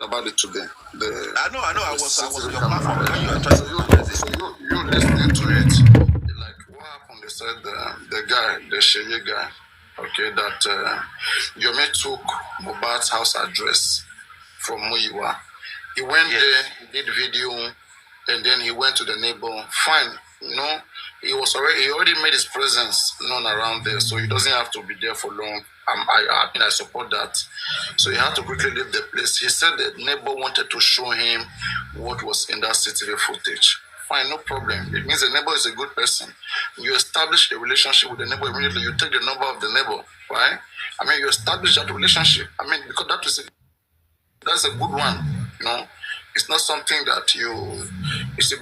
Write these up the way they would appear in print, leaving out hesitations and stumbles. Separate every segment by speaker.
Speaker 1: about it today.
Speaker 2: I know. I was on your platform.
Speaker 1: You listening to it? Like what happened? They said the Sheye guy, okay, that Yomi took Mohbad's house address from Muyiwa. He went there, he did video, and then he went to the neighbor. Fine, he already made his presence known around there, so he doesn't have to be there for long. I support that. So he had to quickly leave the place. He said the neighbor wanted to show him what was in that CCTV footage. Fine, no problem. It means the neighbor is a good person. You establish a relationship with the neighbor immediately. You take the number of the neighbor, right? I mean, you establish that relationship. I mean, because that's a good one. It's not something that it's a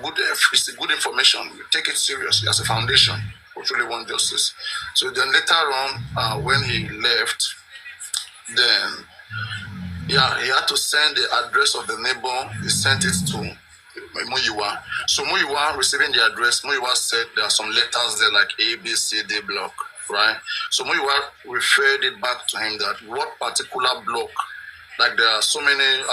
Speaker 1: good information. You take it seriously as a foundation who truly want justice. So then later on, when he left, then he had to send the address of the neighbor. He sent it to Muyiwa. So Muyiwa receiving the address, Muyiwa said there are some letters there like A, B, C, D block, right? So Muyiwa referred it back to him that what particular block. Like there are so many,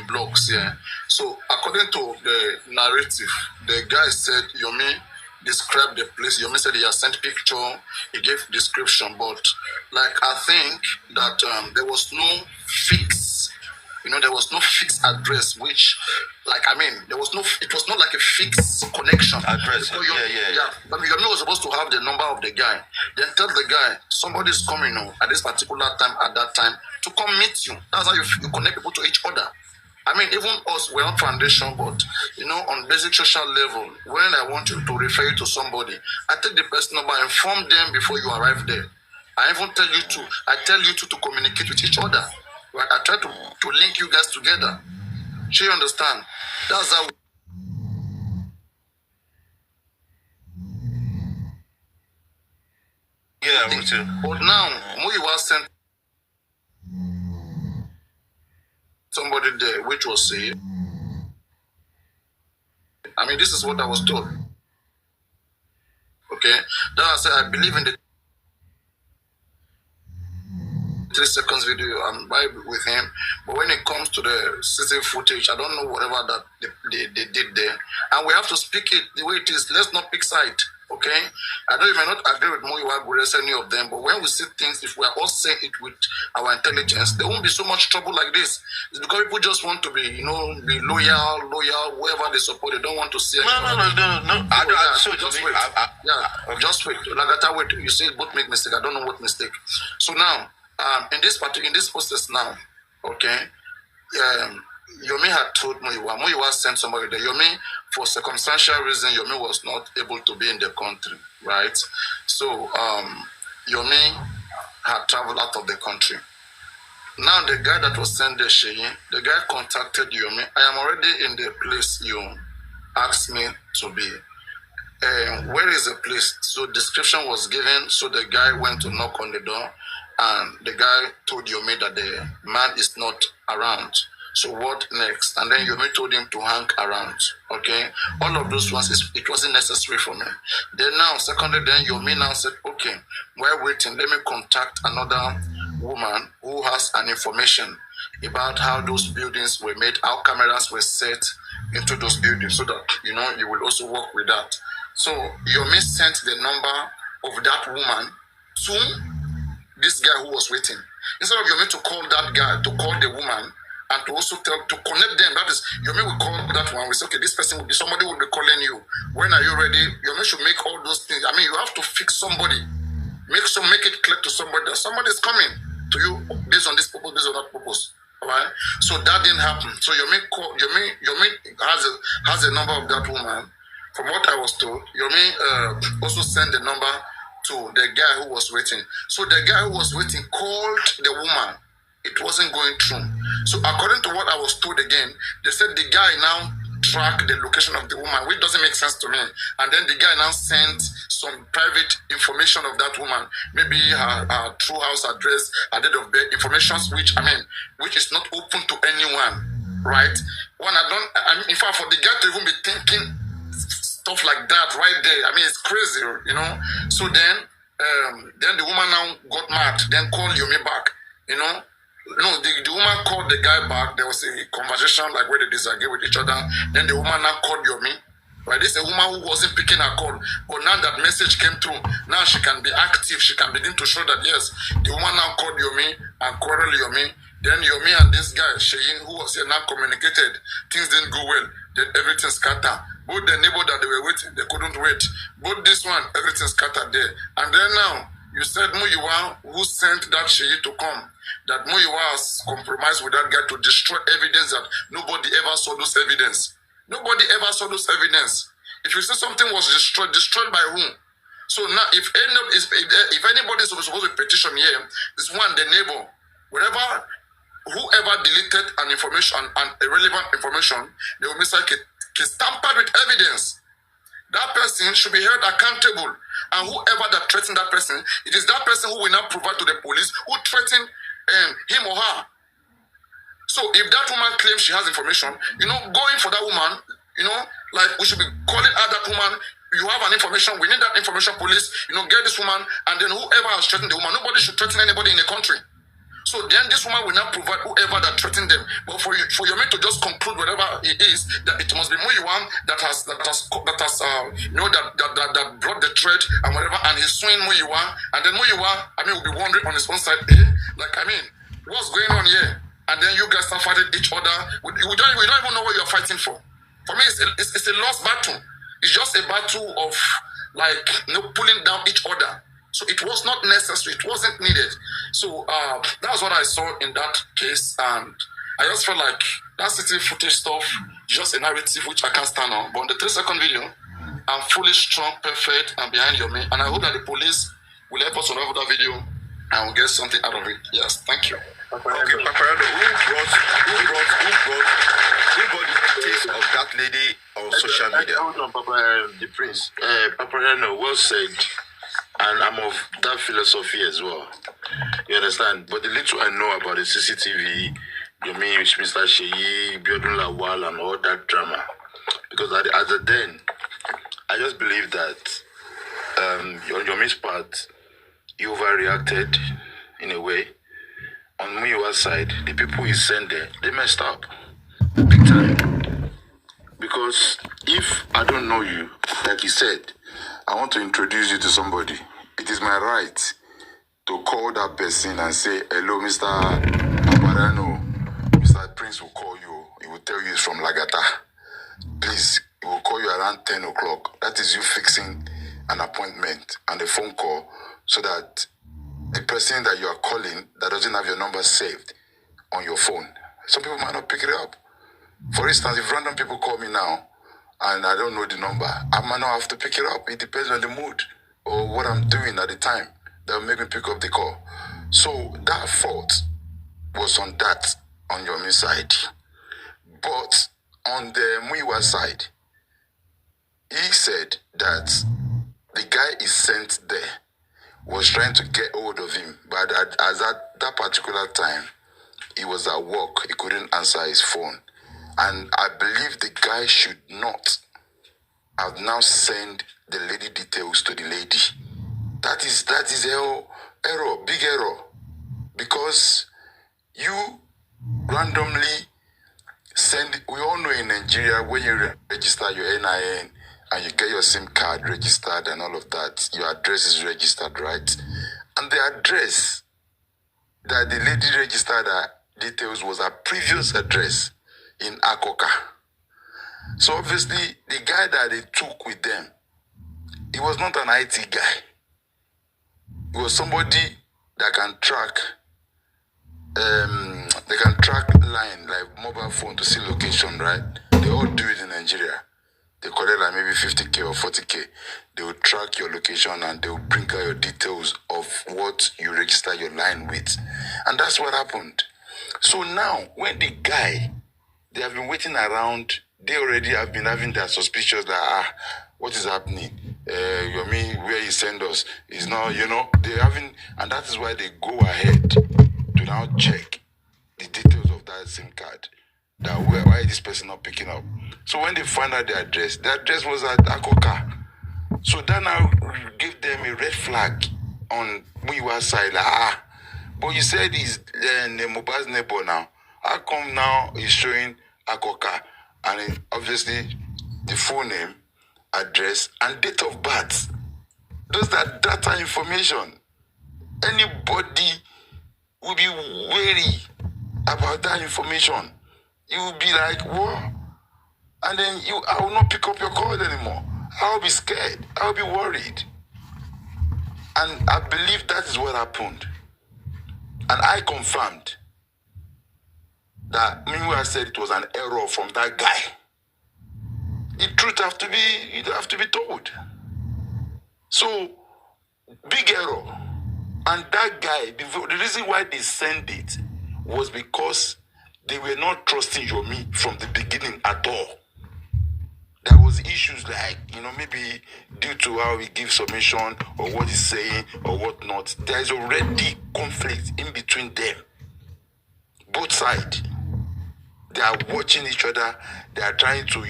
Speaker 1: blocks here. So according to the narrative, the guy said Yomi described the place. Yomi said he has sent picture, he gave description, but like I think that there was no fix, there was no fixed address, which it was not like a fixed connection.
Speaker 2: Address.
Speaker 1: Yeah. But Yomi was supposed to have the number of the guy. Then tell the guy, somebody's coming at this particular time, at that time, to come meet you. That's how you connect people to each other. I mean, even us, we're not foundation, but, on basic social level, when I want you to refer you to somebody, I take the person number, inform them before you arrive there. I even tell you to communicate with each other. Right? I try to link you guys together. So you understand? That's how.
Speaker 2: Yeah, me too.
Speaker 1: But now, Muyiwa sent somebody there, which was say, this is what I was told. Okay? Then I said, I believe in the 3 seconds video, I'm right with him. But when it comes to the CCTV footage, I don't know whatever that they did there. And we have to speak it the way it is. Let's not pick side. Okay? I know you may not agree with Muyiwa, Gures, any of them, but when we see things, if we are all saying it with our intelligence, there won't be so much trouble like this. It's because people just want to be, be loyal, whoever they support, they don't want to see it.
Speaker 2: No.
Speaker 1: Just wait. Lagata, wait. You say both make mistake. I don't know what mistake. So now, in this process now, okay, Yomi had told Muyiwa sent somebody there. Yomi, for circumstantial reason, Yomi was not able to be in the country, right? So Yomi had traveled out of the country. Now the guy that was sent there, the guy contacted Yomi. I am already in the place you asked me to be. Where is the place? So description was given. So the guy went to knock on the door, and the guy told Yomi that the man is not around. So what next? And then Yomi told him to hang around. Okay, all of those ones, it wasn't necessary for me. Then now, secondly, then Yomi now said, okay, while waiting, let me contact another woman who has an information about how those buildings were made, how cameras were set into those buildings, so that you will also work with that. So Yomi sent the number of that woman to this guy who was waiting. Instead of Yomi to call that guy, to call the woman, and to also to connect them. That is, Yomi will call that one. We say, okay, this person will be, somebody will be calling you. When are you ready? Yomi should make all those things. You have to fix somebody. Make it clear to somebody that somebody is coming to you based on this purpose, based on that purpose. All right? So that didn't happen. So Yomi has a number of that woman. From what I was told, Yomi also sent the number to the guy who was waiting. So the guy who was waiting called the woman. It wasn't going through. So according to what I was told again, they said the guy now tracked the location of the woman, which doesn't make sense to me. And then the guy now sent some private information of that woman, maybe her true house address, her date of birth, information which is not open to anyone, right? In fact, for the guy to even be thinking stuff like that right there, it's crazy, So then the woman now got mad, then called Yomi back, No, the woman called the guy back. There was a conversation like where they disagree with each other. Then the woman now called Yomi. Right, this is a woman who wasn't picking her call, but now that message came through, now she can be active. She can begin to show that yes, the woman now called Yomi and quarreled Yomi. Then Yomi and this guy Sheyin, who was here, now communicated. Things didn't go well. Then everything scattered. Both the neighbor that they were waiting, they couldn't wait. Both this one, everything scattered there. And then now you said Muyiwa, who sent that Sheyi to come, that Muyiwa has compromised with that guy to destroy evidence that nobody ever saw those evidence. Nobody ever saw those evidence. If you say something was destroyed by whom? So now, if anybody is supposed to petition here, it's one, the neighbor. Whoever deleted an information, an irrelevant information, they will miss like it tampered with evidence. That person should be held accountable. And whoever that threatened that person, it is that person who will now provide to the police who threatened him or her. So if that woman claims she has information, going for that woman, like we should be calling out that woman. You have an information, we need that information, police, get this woman, and then whoever has threatened the woman, nobody should threaten anybody in the country. So then this woman will not provide whoever that threatened them. But for your man to just conclude whatever it is, that it must be Muyiwan that brought the threat and whatever, and he's suing Muyiwan, and then Muyiwan, will be wondering on his own side, what's going on here? And then you guys start fighting each other. We don't even know what you're fighting for. For me, it's a lost battle. It's just a battle of pulling down each other. So it was not necessary. It wasn't needed. So that's what I saw in that case, and I just felt like that city footage stuff is just a narrative which I can't stand on. But on the 3-second video, I'm fully strong, perfect, and behind your man. And I hope that the police will help us unravel that video and we'll get something out of it. Yes, thank you.
Speaker 2: Okay, Paparano, who got the details of that lady on social media?
Speaker 3: Hold on, Papa, the prince. Paparano, well said. And I'm of that philosophy as well. You understand? But the little I know about the CCTV, you mean Mr. Sheyi, Biodun Lawal, and all that drama. Because at the then, I just believe that on Yomi's part, you overreacted in a way. On Muyiwa's side, the people he sent there, they messed up. Big time. Because if I don't know you, like he said, I want to introduce you to somebody. It is my right to call that person and say, hello, Mr. Paparano. Mr. Prince will call you. He will tell you he's from Lagata. Please, he will call you around 10 o'clock. That is you fixing an appointment and a phone call so that the person that you are calling that doesn't have your number saved on your phone, some people might not pick it up. For instance, if random people call me now and I don't know the number, I might not have to pick it up. It depends on the mood or what I'm doing at the time that will make me pick up the call. So that fault was on your side. But on the Muyiwa side, he said that the guy is sent there was trying to get hold of him, but at that particular time, he was at work. He couldn't answer his phone. And I believe the guy should not have now sent the lady details to the lady. That is error, big error. Because you randomly send, we all know in Nigeria, when you register your NIN, and you get your SIM card registered and all of that, your address is registered, right? And the address that the lady registered her details was her previous address in Akoka. So obviously, the guy that they took with them, he was not an IT guy. He was somebody that can track, line, like mobile phone to see location, right? They all do it in Nigeria. They collect like maybe 50K or 40K. They will track your location and they will bring out your details of what you register your line with. And that's what happened. So now, when the guy, they have been waiting around, they already have been having their suspicions that, what is happening? Yomi, where he send us is now, they haven't, and that is why they go ahead to now check the details of that SIM card. That why is this person not picking up? So when they find out the address was at Akoka. So that now give them a red flag on Muyiwa's side. But you said he's Mohbad's neighbor now. How come now he's showing Akoka and obviously the full name, address, and date of birth? Those are data information. Anybody will be wary about that information. You will be like, what? And then I will not pick up your call anymore. I will be scared. I will be worried. And I believe that is what happened. And I confirmed that meanwhile I said it was an error from that guy. The truth have to be told. So big error. And that guy, the reason why they sent it was because they were not trusting Yomi from the beginning at all. There was issues like, maybe due to how he gives submission or what he's saying or whatnot. There is already conflict in between them. Both sides. They are watching each other. They are trying to,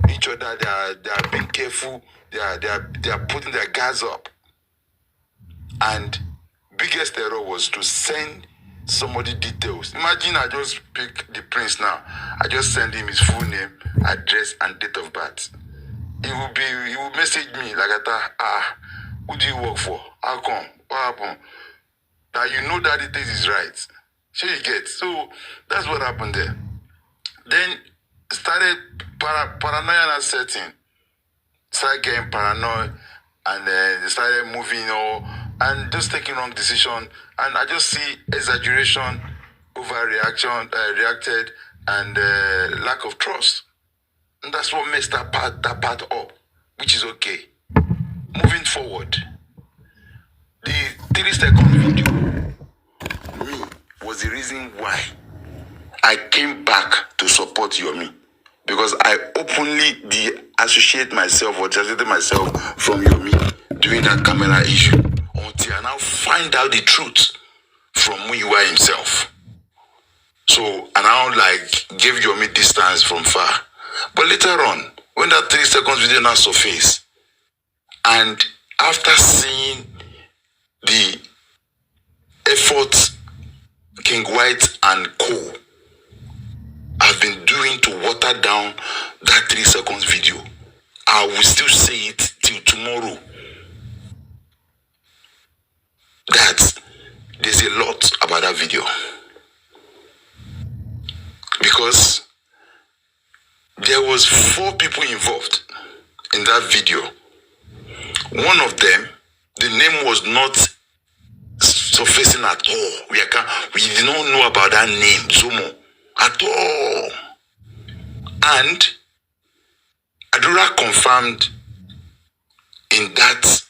Speaker 3: each other. They are being careful. They are putting their guards up. And biggest error was to send somebody details. Imagine I just pick the prince now. I just send him his full name, address, and date of birth. He will message me like who do you work for? How come? What happened? That that the thing is right. So you get. So that's what happened there. Then started paranoia setting. Started getting paranoid, and then they started moving and just taking wrong decision. And I just see exaggeration, overreaction, reacted, and lack of trust. And that's what messed that part up, which is okay. Moving forward, the 3-second video was the reason why I came back to support Yomi. Because I openly associate myself or disassociated myself from Yomi during that camera issue until I now find out the truth from Muyiwa himself. So I now gave Yomi distance from far. But later on, when that 3 seconds video now surfaced, and after seeing the efforts King White and Co have been doing to water down that 3 seconds video, I will still say it till tomorrow that there's a lot about that video. Because there was 4 people involved in that video. One of them, the name was not surfacing at all. We did not know about that name, Zumo, at all. And Adura confirmed in that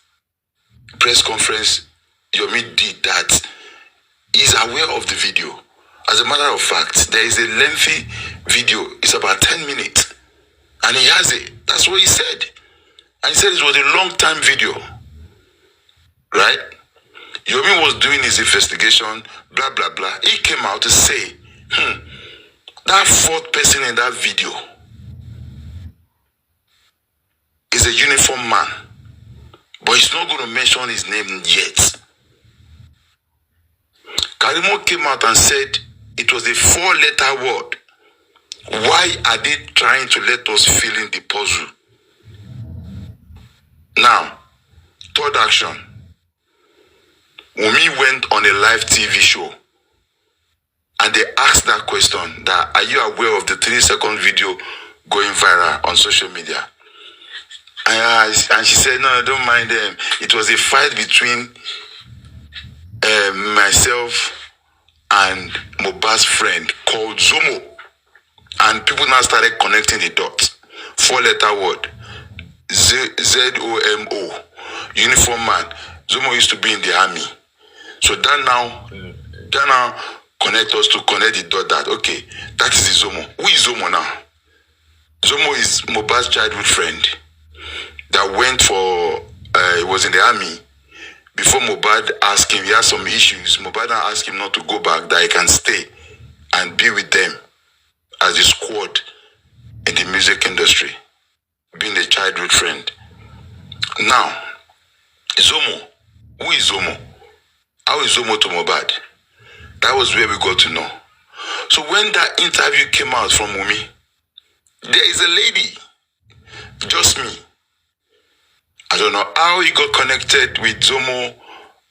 Speaker 3: press conference Yomi did that he's aware of the video. As a matter of fact, there is a lengthy video. It's about 10 minutes. And he has it. That's what he said. And he said it was a long time video. Right? Yomi was doing his investigation, blah, blah, blah. He came out to say, that 4th person in that video is a uniform man. But he's not going to mention his name yet. Karimo came out and said it was a 4-letter word. Why are they trying to let us fill in the puzzle? Now, third action. Wunmi went on a live TV show and they asked that question, that are you aware of the 3-second video going viral on social media? And she said, no, I don't mind them. It was a fight between myself and Mohbad's friend called Zumo. And people now started connecting the dots. 4-letter word. Z-O-M-O. Uniform man. Zumo used to be in the army. So that now connect us to connect the dot that, okay, that is the Zumo. Who is Zumo now? Zumo is Mohbad's childhood friend that went for, he was in the army. Before Mohbad asked him, he had some issues. Mohbad asked him not to go back, that he can stay and be with them as a squad in the music industry, being a childhood friend. Now, Zumo. Who is Zumo? How is Zumo to Mohbad? That was where we got to know. So when that interview came out from Wunmi, there is a lady, just me. I don't know how he got connected with Zumo,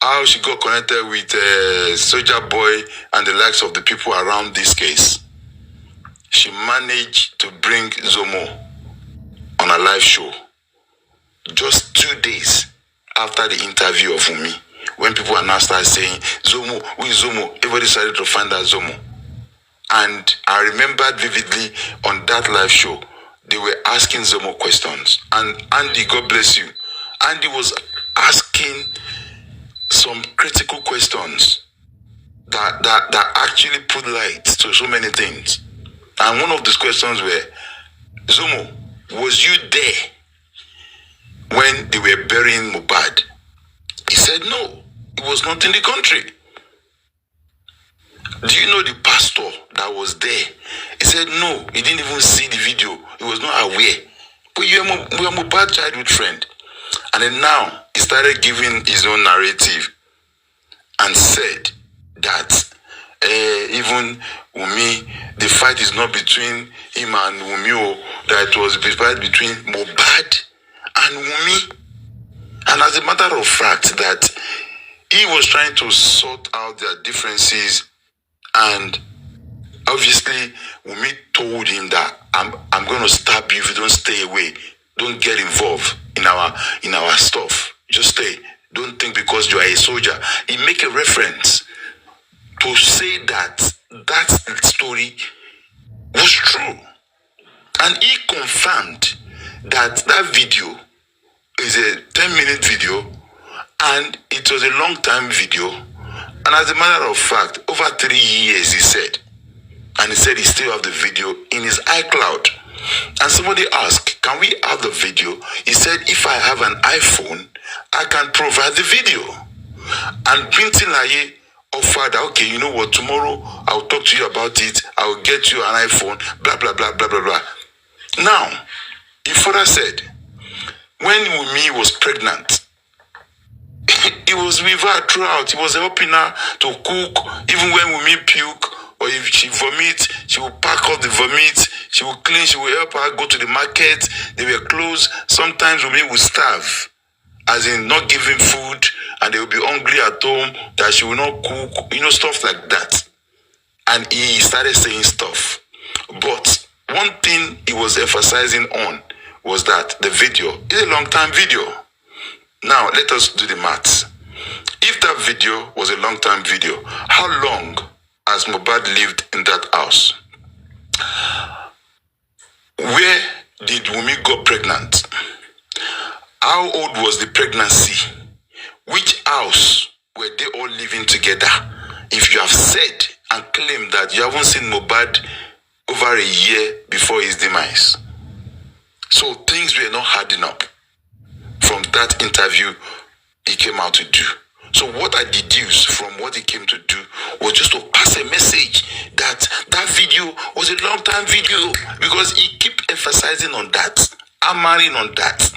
Speaker 3: how she got connected with Soldier Boy and the likes of the people around this case. She managed to bring Zumo on a live show just 2 days after the interview of Wunmi. When people are now started saying, Zumo, who is Zumo? Everybody started to find out Zumo. And I remembered vividly on that live show, they were asking Zumo questions. And Andy, God bless you, Andy was asking some critical questions that actually put light to so many things. And one of those questions were, Zumo, was you there when they were burying Mohbad? He said no, he was not in the country. Do you know the pastor that was there? He said no, he didn't even see the video. He was not aware. But you are Mohbad childhood friend. And then now he started giving his own narrative and said that even Wunmi, the fight is not between him and Wunmi, that it was the fight between Mohbad and Wunmi. And as a matter of fact, that he was trying to sort out their differences, and obviously Wunmi told him that I'm going to stab you if you don't stay away. Don't get involved in our stuff. Just stay. Don't think because you are a soldier. He make a reference to say that story was true. And he confirmed that video is a 10-minute video and it was a long time video. And as a matter of fact, over 3 years, he said. And he said he still have the video in his iCloud. And somebody asked, can we have the video? He said, if I have an iPhone, I can provide the video. And Binti Laye offered, okay, you know what, tomorrow I'll talk to you about it. I'll get you an iPhone, blah, blah, blah, blah, blah, blah. Now, he further said, when Wunmi was pregnant, he was with her throughout. He was helping her to cook. Even when Wunmi puke, or if she vomit, she will pack up the vomit. She will clean. She will help her go to the market. They were closed. Sometimes Wunmi will starve, as in not giving food, and they will be hungry at home, that she will not cook, stuff like that. And he started saying stuff. But one thing he was emphasizing on was that the video is a long-time video. Now, let us do the maths. If that video was a long-time video, how long has Mohbad lived in that house? Where did Wunmi got pregnant? How old was the pregnancy? Which house were they all living together? If you have said and claimed that you haven't seen Mohbad over a year before his demise. So things were not adding up from that interview he came out to do. So what I deduced from what he came to do was just to pass a message that video was a long time video, because he kept emphasizing on that, hammering on that.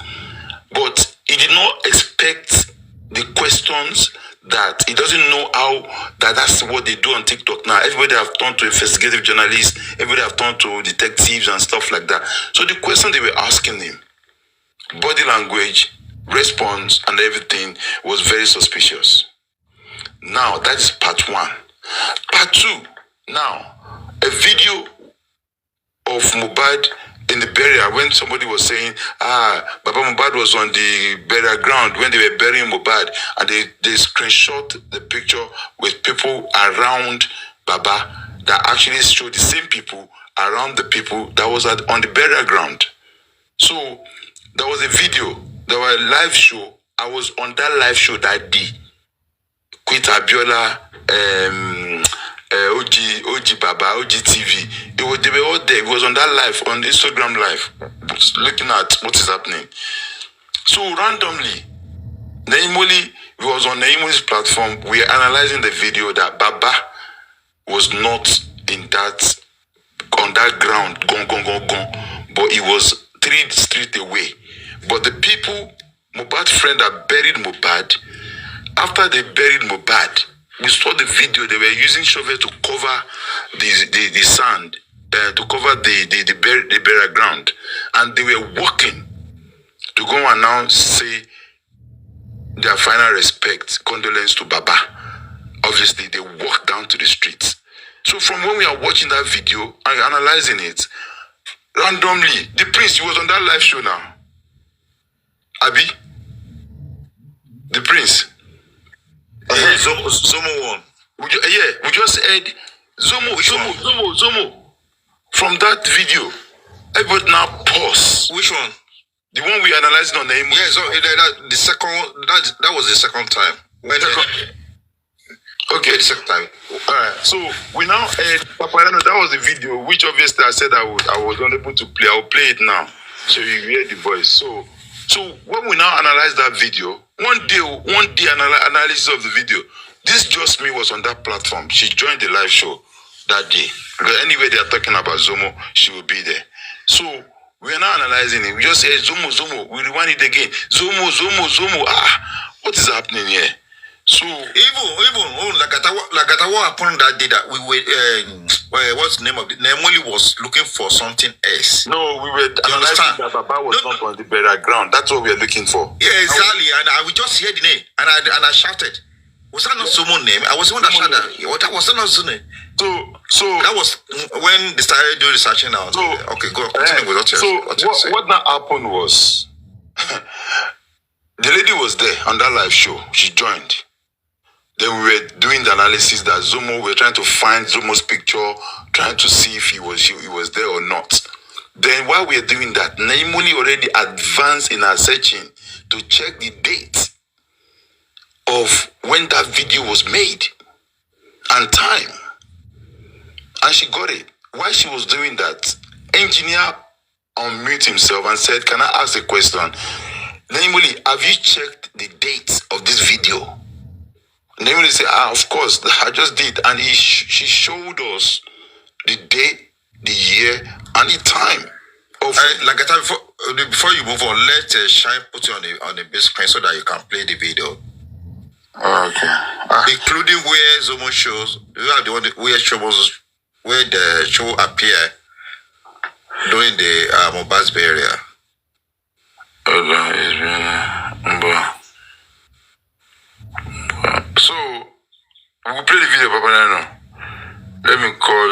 Speaker 3: But he did not expect the questions, that he doesn't know how that's what they do on TikTok now. Everybody have turned to investigative journalists, everybody have turned to detectives and stuff like that. So the question they were asking him, body language, response and everything was very suspicious. Now that is part one. Part two, now a video of Mohbad in the burial, when somebody was saying, Baba Mohbad was on the burial ground when they were burying Mohbad, and they screenshot the picture with people around Baba that actually showed the same people around the people that was on the burial ground. So there was a video, there was a live show. I was on that live show that day. Quit Abiola, OG Baba, OG TV. They were all there. It was on that live, on Instagram live, looking at what is happening. So randomly, Naimoli, we was on Naimoli's platform. We are analyzing the video that Baba was not on that ground, but he was 3 streets away. But the people, Mohbad's friend that buried Mohbad, after they buried Mohbad, we saw the video. They were using shovel to cover the sand, to cover the burial ground, and they were walking to go and now say their final respect, condolence to Baba. Obviously, they walked down to the streets. So from when we are watching that video and analyzing it, randomly, the prince, he was on that live show now. Abi? The prince.
Speaker 2: Zumo won.
Speaker 3: We just heard Zumo. From that video, everybody now pause.
Speaker 2: Which one?
Speaker 3: The one we analyzed on the email.
Speaker 2: Yeah, so the second, that was the second time. Okay, the second time.
Speaker 3: Alright, so we now heard Paparano. That was the video, which obviously I said I was unable to play. I'll play it now, so you hear the voice. So when we now analyze that video, one day analysis of the video. This Just Me was on that platform. She joined the live show that day. Because anyway they are talking about Zumo, she will be there. So we are now analyzing it. We just say Zumo. We rewind it again. Zumo. What is happening here? So
Speaker 2: even what happened that day that we were what's the name of it? Nemoli was looking for something else.
Speaker 3: No, we were analyzing that Baba was not on the burial ground. That's what we are looking for.
Speaker 2: Yeah, exactly. And I would just hear the name and I shouted. Was that not Zumo's name? I was the one that shouted that. Was that not Zumo's name?
Speaker 3: So
Speaker 2: that was when they started doing the searching out. Okay, go continue with
Speaker 3: what now happened was the lady was there on that live show. She joined. Then we were doing the analysis that Zumo, we were trying to find Zumo's picture, trying to see if he was there or not. Then while we were doing that, Naimuli already advanced in our searching to check the date of when that video was made and time. And she got it. While she was doing that, engineer unmute himself and said, "Can I ask a question? Naimuli, have you checked the date of this video?" Namely say, of course, I just did. And she showed us the date, the year, and the time.
Speaker 2: Like I said, before you move on, let Shine put you on the big screen so that you can play the video.
Speaker 3: Okay.
Speaker 2: Including where Zumo shows, you have the one where the show appear during the Mohbad's burial.
Speaker 3: So we will play the video, Papa Nano. Let me call.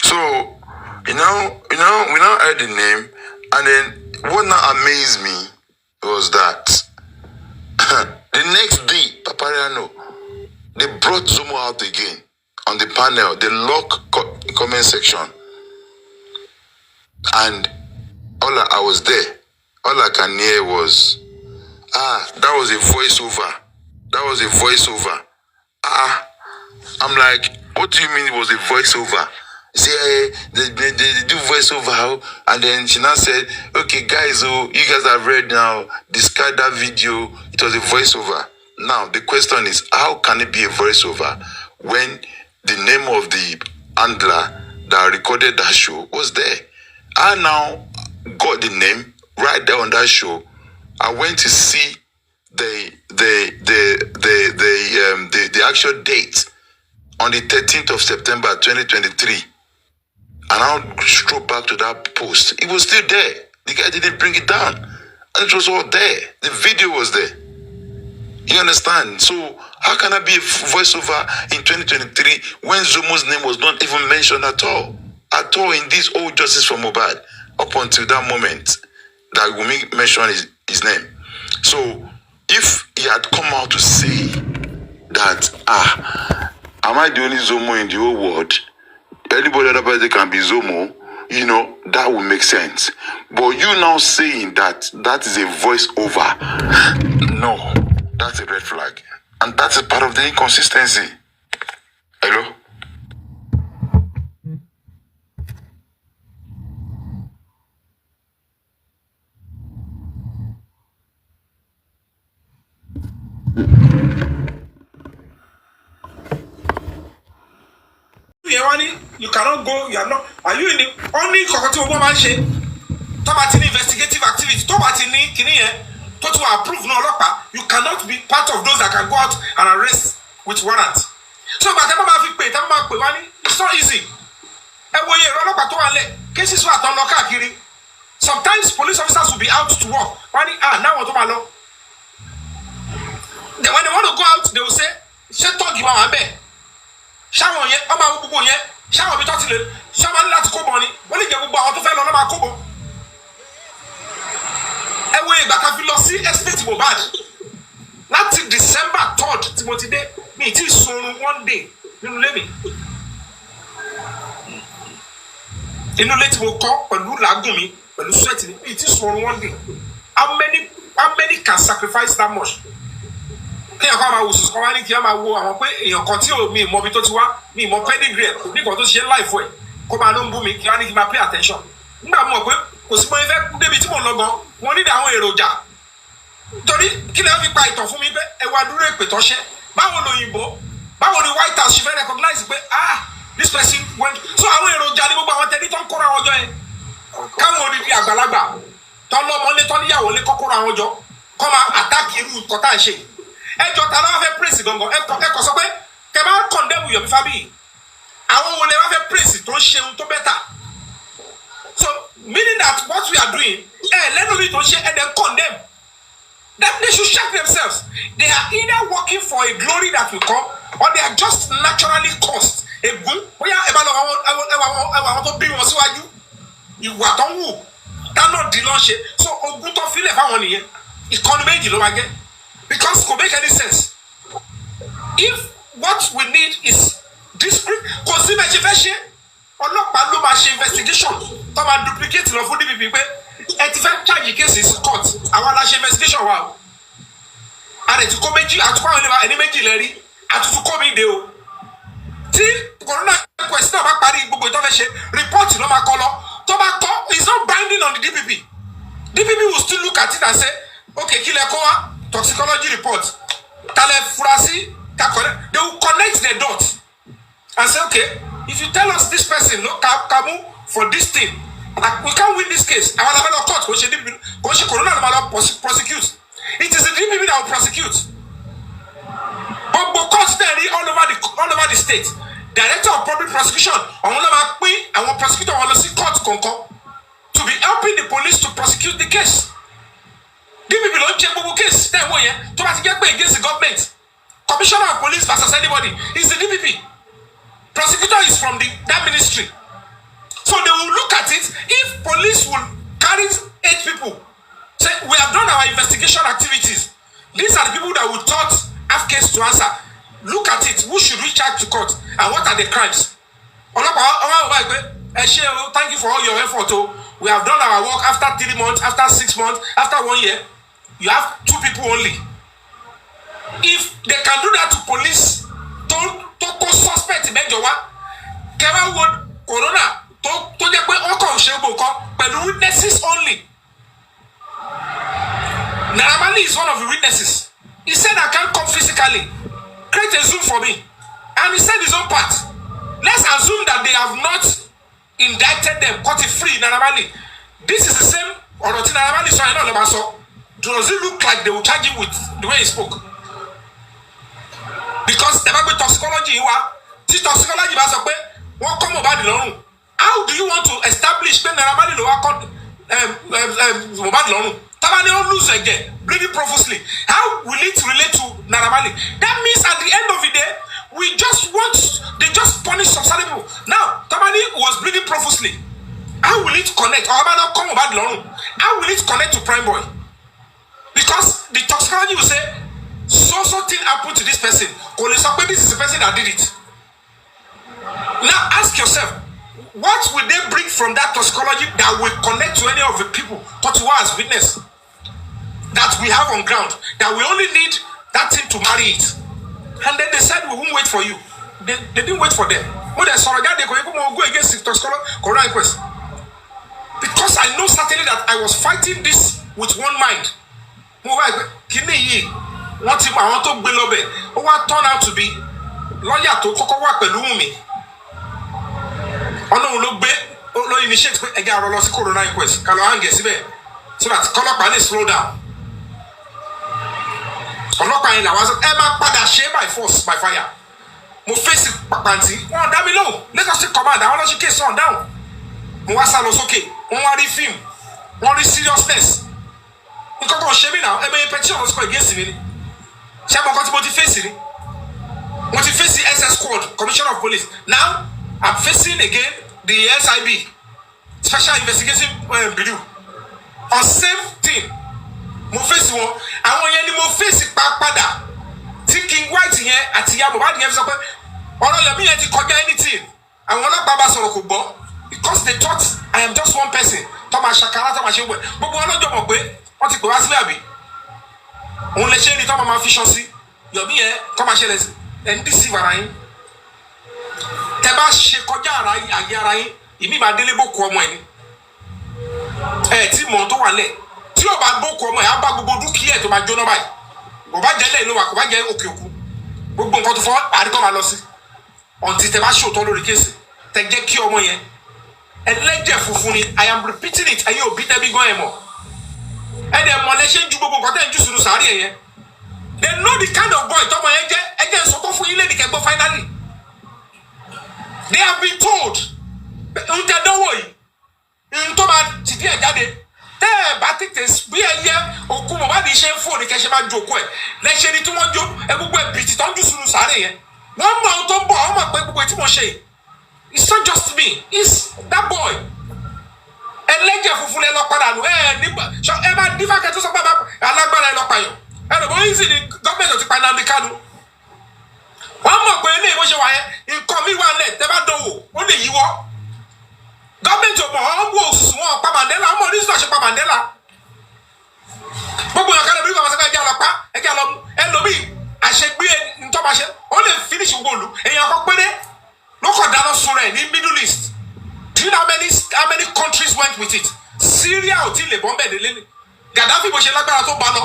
Speaker 3: So we now heard the name, and then what now amazed me was that the next day, Papa Nano, they brought Zumo out again on the panel, the lock comment section, and I was there. All I can hear was, that was a voiceover. I'm like, what do you mean it was a voiceover? Say, they do voiceover, and then she now said, okay, guys, you guys have read now, discard that video, it was a voiceover. Now, the question is, how can it be a voiceover when the name of the handler that recorded that show was there? I now got the name right there on that show. I went to see the actual date on the 13th of September 2023, and I'll scroll back to that post. It was still there. The guy didn't bring it down, and it was all there. The video was there. You understand? So how can I be a voiceover in 2023 when Zumo's name was not even mentioned at all in this old Justice for Mohbad up until that moment that Wunmi mentioned his name? So if he had come out to say that, am I the only Zumo in the whole world? Anybody other person can be Zumo, that would make sense. But you now saying that is a voiceover, no, that's a red flag. And that's a part of the inconsistency. Hello?
Speaker 4: You cannot go, you are not. Are you in the only investigative activity? You cannot be part of those that can go out and arrest with warrant. So by the time I pay, it's not easy. And when you run up at cases were done locally. Sometimes police officers will be out to work. Now what do I know? Then when they want to go out, they will say, "Shut up, you are bad." Shower yet, I'm out to yet. Shower be talking. Someone let's go money. When you get about to fail on my cobo. And way back, I feel lost. Estate Mohbad. That's December 3rd. Timothy Day. Me, it is soon one day. You let me. You know, let me call and rule Lagumi, but you sweat it is soon one day. How many can sacrifice that much? Kí ẹ̀kọ́ máa wò sùn kọ́ wá ní kí ẹ máa wo àwọn pé èèyàn kan tí mi mọ ibi tó ti wá mi mọ pedigree ẹ̀ nígbà tó ṣe láìfọ̀ ẹ̀ kó máa ló ń bú mi kí wá ní kí n máa pay attention. Nígbà mo mọ̀ pé kò sí bóyá fẹ́ débi tí mo lọ gan wọn nílò àwọn èròjà torí kí lè fi pa ìtàn fún mi pé ẹwà dúró èpè tó ṣẹ́ báwo lòyìnbó báwo ni White House ṣe fẹ́ recognize pé this person went so àwọn èròjà ní gbogbo àwọn tẹ̀lé tó ń kóra wọn jọ yẹn káwọn odidi àgbàlagbà tó lọ́mọlé tó níyàwó lé kọ́kóra wọn jọ kọ́ máa attack irú nǹkan tá à ń ṣe ẹjọ́ ta ló wá fẹ́ praise gangan ẹkọ sọ pé kẹ bá condemn Yomi Fabiyi àwọn wo lè wá fẹ́ praise tó ń ṣeun tó better so meaning that what we are doing lẹ́nu mi tó ń ṣe then condemn that they should check themselves they are either working for a glory that will come or they are just naturally caused egun bóyá ẹ bá lọ àwọn tó bí wọn síwájú ìwà tó ń wù dáná di lọ́n ṣe so ogun tó filẹ̀ fáwọn nìyẹn ìkànnì méjì ló máa jẹ́. Because it could make any sense. If what we need is discreet, because ọlọ́pàá ló máa ṣe investigation tó máa duplicate lọ fún DPP pé ẹ ti fẹ́ charge cases court àwọn aláṣẹ investigation wa o. A lè ti kó méjì àtúkọ́ àwọn ènìyàn ẹni méjì lẹ́rí àtútù kó mi dé o. Tí corona quest náà bá parí gbogbo ìtọ́fẹ́ ṣe report ló máa kọ́ lọ tó bá kọ́ it's not binding on the DPP. DPP will still look at it and say okay kí lẹ kó wá. Toxicology report tale furasi they will connect the dots and say okay if you tell us this person no kamu for this thing we can't win this case our level of court go she corona no prosecute it is the DPP that will prosecute but court there all over the state director of public prosecution on ló máa pín àwọn prosecutor wọn lọ sí court kankan to be helping the police to prosecute the case. DPP don't check gbogbo case tẹ́ wọ́n yẹn tó bá ti jẹ́ pé against the government commissioner of police versus anybody is the DPP prosecutor is from that ministry so they will look at it if police will carry 8 people say we have done our investigation activities these are the people that we thought have case to answer look at it who should we charge to court and what are the crimes thank you for all your effort we have done our work after 3 months after 6 months after 1 year. You have 2 people only. If they can do that to police, to suspect mẹ́jọ wá, kẹwàá wo corona tó jẹ́ pé ọkọ̀ òṣèlú kan pẹ̀lú witnesses only. Naira Marley is one of the witnesses. He said I can't come physically. Create a Zoom for me. And he said his own part. Let's assume that they have not indicted them, cut it free, Naira Marley. This is the same ọ̀rọ̀ tí Naira Marley sọ ẹ̀ náà ló máa sọ. Does it look like they will charge him with the way he spoke? Because the Bible toxicology this toxicology bá sọ pé wọ́n kọ́ Mohbad lọ́rùn. How do you want to establish pé Naira Marley ló wá kọ́ Mohbad lọ́rùn? Tabani ó lose again, bleeding profusely. How will it relate to Naira Marley? That means at the end of the day, they just punish some certain people. Now, Tabani was bleeding profusely. How will it connect? How will it connect to Prime Boy? Because the toxicology will say, so thing happened to this person. This is the person that did it. Now ask yourself, what will they bring from that toxicology that will connect to any of the people that were as witness that we have on ground? That we only need that thing to marry it. And then they said we won't wait for you. They didn't wait for them. When they saw they go against the toxicology corona inquest. Because I know certainly that I was fighting this with one mind. What if I want to be lobby? What turned out to be lawyer to Kokowa Pelumi? Oh no, look, no initiate again. I lost corona inquest. Kalohange, so that Kolopani slow down. ọlọ́pàá yẹn làwọn ẹ máa padà ṣe by force by fire mo fèsì pàpàǹtì wọn dá mi lóhùn Lagos State Command àwọn ọlọ́sìn kéésì ọ̀hún dáhùn mo wá sá lọ sókè wọn wá rí fíìmù wọn rí seriousness nǹkan kan ṣe mí náà ẹ bẹ́ẹ̀ petition lọ sí kọ́ against mi ni ṣé àmọ́ nǹkan tí mo ti fèsì ni mo ti fèsì SS squad Commissioner of Police now I'm facing again the SIB Special Investigating Bureau on same thing mo fèsì wọn àwọn yẹn ni mo fèsì padà tí King White yẹn àti ìyá Mohbad yẹn fi sọ pé ọ̀rọ̀ Yomi yẹn ti kọjá anything àwọn ọlọ́pàá bá sọ̀rọ̀ kò gbọ́ because they thought I am just one person tó máa ṣàkárá tó máa ṣe wẹ̀ gbogbo wọn lọ́jọ́ mọ̀ pé wọ́n ti pè wá sílẹ̀ àbí òun lè ṣe é ní tó máa fi ṣan sí Yomi yẹn tó máa ṣẹlẹ̀ sí ẹ̀ ń deceive ara yín tẹ bá ṣe kọjá àyè ara yín ìmí máa délé bókù ọmọ ẹ̀ ni ẹ̀ tí mọ̀ tó wà lẹ̀ tí yóò bá bókù ọmọ ẹ̀ á bá gbogbo dúkìá ẹ̀ tó máa jóná báyìí kò bá jẹ́ lẹ́yìn ló wà kò bá jẹ́ òkè òkú gbogbo nǹkan tó fọ́ àríkọ́ máa lọ sí ọ̀ǹtí tẹ bá ṣòótọ́ lórí kéèsì tẹ jẹ́ kí ọmọ yẹn ẹlẹ́jẹ̀ funfun ni I am repeating it ẹ̀yin òbí tẹ́bí gan ẹ̀ mọ̀ ẹ̀ dẹ̀ mọ̀ lẹ́ṣẹ̀ ju gbogbo nǹkan tẹ́ ń jù sínú sàárì ẹ̀ yẹn they know the kind of boy tọmọ yẹn jẹ́ ẹ̀jẹ̀ sọ́tọ́ fún yín lẹ́nu kẹgbọ́ finally they have been told ń tẹ dánwò yìí ń tó máa tìdí ẹ̀ jáde tẹ́ ẹ̀ bá tètè bí ẹ yẹ òkú Mohbad ṣe ń fò ní kẹ́ ṣe máa jòkó ẹ̀ lẹ́ṣẹ̀ ni tí wọ́n jó ẹ gbogbo ẹ̀ bìtì tó ń jù sínú sàárè yẹn wọ́n mọ ohun tó ń bọ̀ wọ́n mọ̀ pé gbogbo ẹ̀ tí mo ṣe yìí it's not just me it's that boy ẹlẹ́jẹ̀ funfun lẹ lọ padà nù nígbà ẹ máa dífá kẹtù sọ pé alágbára ẹ lọ pààyàn ẹ lọ bó yín sì ni gọ́ọ̀mẹ̀ntì ti pa Nnamdi Kanu wọ́n mọ̀ pé ilé ìwọ́ṣẹ̀ wáyé nǹkan mi wà lẹ̀ tẹ́ bá dánwò ó lè yíwọ́ gọ́ọ̀mẹ̀ntì ò mọ̀ ọ́n bú òṣùṣù wọn pa Mandela ọmọ oníṣẹ́ àṣẹ pa Mandela gbogbo ìyàkálẹ̀ bí wọ́n sọ pé ẹjẹ́ àlọ́pá ẹjẹ́ àlọ́mú ẹlòmíì àṣegbé ntọ́maṣe ó lè finish gbòòlù èèyàn kan péré ló kọ̀ dáná sun rẹ̀ ní Middle East do you know how many countries went with it Syria ò tí ì lè bọ́ bẹ́ẹ̀ délé ni Gaddafi bó ṣe lágbára tó bá lọ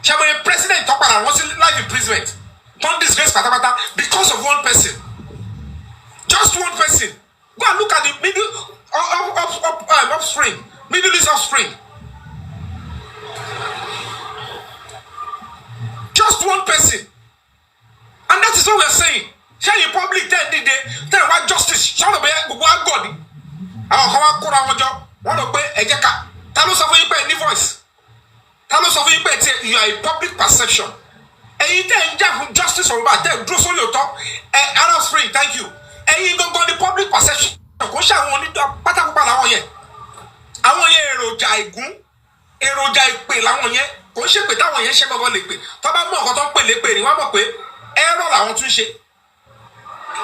Speaker 4: ṣàbẹ̀yẹ president tó padà wọ́n sí life imprisonment don disgrace pátápátá because of one person just one person go and look at the Middle East offspring just one person and that is what we are saying ṣẹ́yìn public ten dìde ten wá justice ṣọ́nà bẹ́ẹ̀ gbogbo àgọ́ ni àwọn kan wá kóra wọn jọ wọ́n lọ pé ẹ̀jẹ̀ ká ta ló sọ fún yín pé ní voice ta ló sọ fún yín pé tí you are a public perception ẹ̀yin tẹ̀ ń jà fún justice ọ̀rọ̀ tẹ̀ dúró sórí òótọ́ Arab Spring thank you ẹ̀yin gangan ni public perception kò ṣe àwọn onídàá pátákópa làwọn yẹn èròjà ìgún èròjà ìpè làwọn yẹn kò ń ṣèpè táwọn yẹn ṣe gbọgbọ lè pè tó bá mọ nǹkan tó ń pè lépè ni wọ́n mọ̀ pé ẹ̀rọ làwọn tún ṣe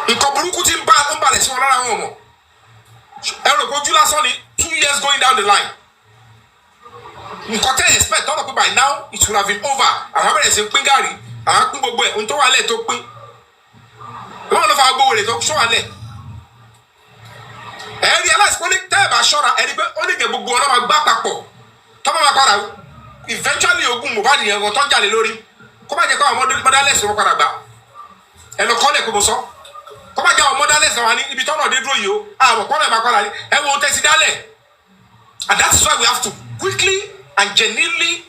Speaker 4: nǹkan burúkú tí ń balẹ̀ sí wọn lára wọn mọ̀ ẹ̀rọ ìkojú lásán ni 2 years going down the line nǹkan tẹ́ expect tọ́nà pé by now it will have been over àwọn abẹ́rẹ́ sí pín gàrí àwọn pín gbogbo ẹ̀ ohun tó wà lẹ̀ tó pín ìwọ́n ló fa gbogbo rẹ̀ tó ṣọ́ wà lẹ̀ ẹ̀rí aláìsíkò ní tẹ́ ẹ̀ bá ṣọ́ra ẹ̀rí pé ó ní kẹ́ gbogbo ọlọ́mọ gbá papọ̀ tọ́mọ máa padà eventually ogun Mohbad yẹn wọ́n tó ń jalè lórí kó má jẹ́ kó àwọn mọ́dálẹ́sì wọn padà gbà ẹ̀ lọ kọ́lẹ̀ kó mo sọ kó má jẹ́ àwọn mọ́dálẹ́sì wọn ní ibi tọ́nà dé dúró yìí o àwọn kọ́lẹ̀ máa padà ẹ̀ wọ́n tẹ́sí dálẹ̀ and that is why we have to quickly and genuinely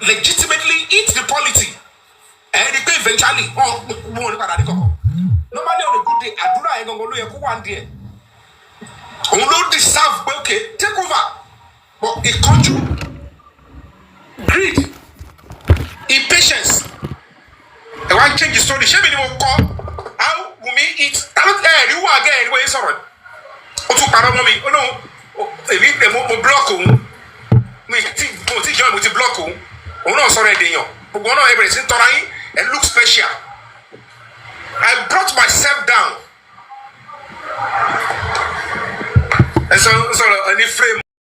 Speaker 4: legitimately eat the polity ẹ̀rí pé eventually wọ́n ní padà ní kọ̀kọ́ normally on a good day àdúrà yẹn gangan ló yẹ kó wà ní díẹ̀ òun ló deserve pé okay take over but ìkánjú greed impatience ẹ wá change the story ṣé mi ni mo kọ how Wunmi eat talo ẹ̀rí wà gẹ́ ẹ̀rí wọ́n yẹn sọ̀rọ̀ ó tún parọ́ mọ́ mi ó lóun èmi mo block òun mo ti jọ́ mo ti block òun náà sọ̀rọ̀ ẹ̀dẹ̀yàn gbogbo náà ẹ bẹ̀rẹ̀ sí tọ́ra yín ẹ look special I brought myself down ẹ sọ̀rọ̀ ẹni frame.